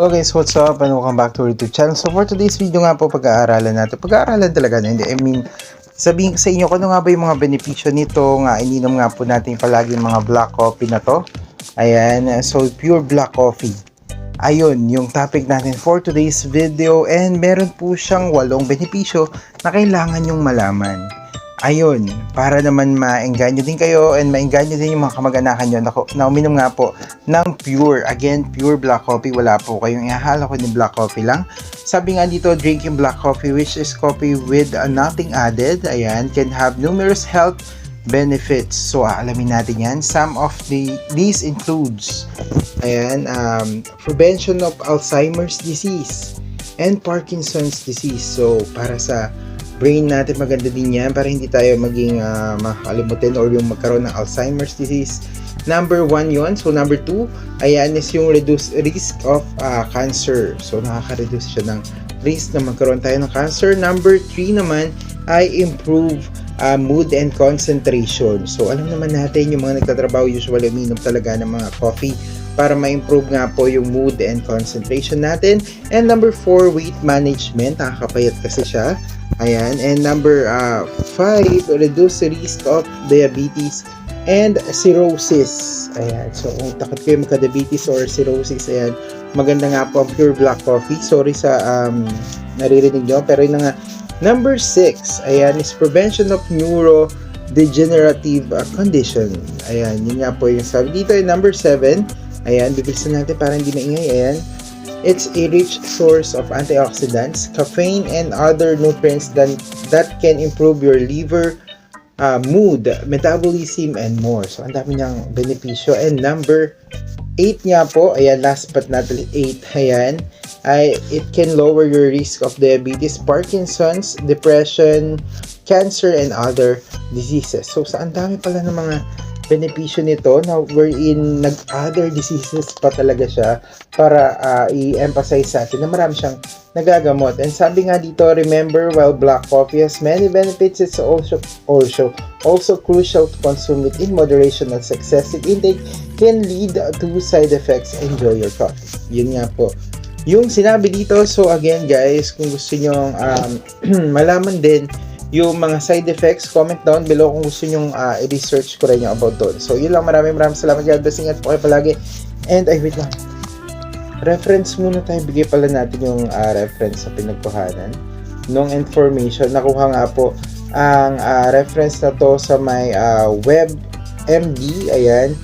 Hello guys, what's up? And welcome back to our YouTube channel. So for today's video nga po, pag-aaralan natin. Pag-aaralan talaga na, hindi. I mean, sabihin sa inyo kung ano nga ba yung mga benepisyo nito. Nga, ininom nga po natin palagi yung mga black coffee na to. Ayan, so pure black coffee. Ayun, yung topic natin for today's video. And meron po siyang 8 benepisyo na kailangan yung malaman. Ayun, para naman maengganyo din kayo and maengganyo din yung mga kamag-anakan nyo na uminom nga po ng pure. Again, pure black coffee. Wala po kayong ihahala ko ni black coffee lang. Sabi nga dito, drinking black coffee, which is coffee with nothing added, ayan, can have numerous health benefits. So, alamin natin yan. Some of these includes, ayan, prevention of Alzheimer's disease and Parkinson's disease. So, para sa brain natin maganda din yan para hindi tayo maging makalimutin or yung magkaroon ng Alzheimer's disease. Number 1 yun. So number 2, ayan is yung reduce risk of cancer. So nakaka-reduce siya ng risk na magkaroon tayo ng cancer. Number 3 naman ay improve mood and concentration. So alam naman natin yung mga nagtatrabaho usually uminom talaga ng mga coffee para ma-improve nga po yung mood and concentration natin. And number 4, weight management. Nakakapayat kasi siya. Ayan. And number 5, reduce the risk of diabetes and cirrhosis. Ayan. So, kung takot kayo magka-diabetes or cirrhosis, ayan, maganda nga po ang pure black coffee. Sorry sa naririnig nyo, pero yun na nga. Number 6, ayan, is prevention of neurodegenerative condition. Ayan, yun nga po yung sabi dito. And number 7, ayan, bibilisan natin para hindi maingay. Ayan. It's a rich source of antioxidants, caffeine, and other nutrients that can improve your liver, mood, metabolism, and more. So, ang dami niyang benepisyo. And number 8 nga po, ayan, last but not least, 8, ayan, it can lower your risk of diabetes, Parkinson's, depression, cancer, and other diseases. So, sa ang dami pala ng mga benepisyo nito na wherein nag-other diseases pa talaga siya para i-emphasize sa atin na marami siyang nagagamot. And sabi nga dito, remember, while black coffee has many benefits, it's also crucial to consume it in moderation, as excessive intake can lead to side effects. Enjoy your coffee. Yun nga po yung sinabi dito. So again guys, kung gusto nyo malaman din yung mga side effects, comment down below kung gusto nyong i-research ko rin yung about doon. So yun lang, maraming salamat. God bless, ingat po kayo palagi. And ay wait lang, reference muna tayo. Bigay pala natin yung reference sa pinagkuhanan nung information. Nakuha nga po ang reference na to sa may WebMD, ayan,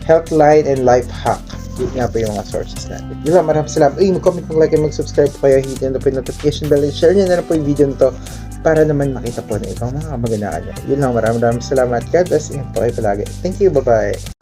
Healthline and Life Hack. Yun nga po yung mga sources natin. Yun lang, maraming salamat. Mag-comment, mag-like, and mag-subscribe po kayo. Hit nyo na po yung notification bell and share nyo na po yung video nito para naman makita po na ibang mga kamag-anak nyo. Yun lang, maraming salamat. God bless, ingat po kayo palagi. Thank you, bye-bye.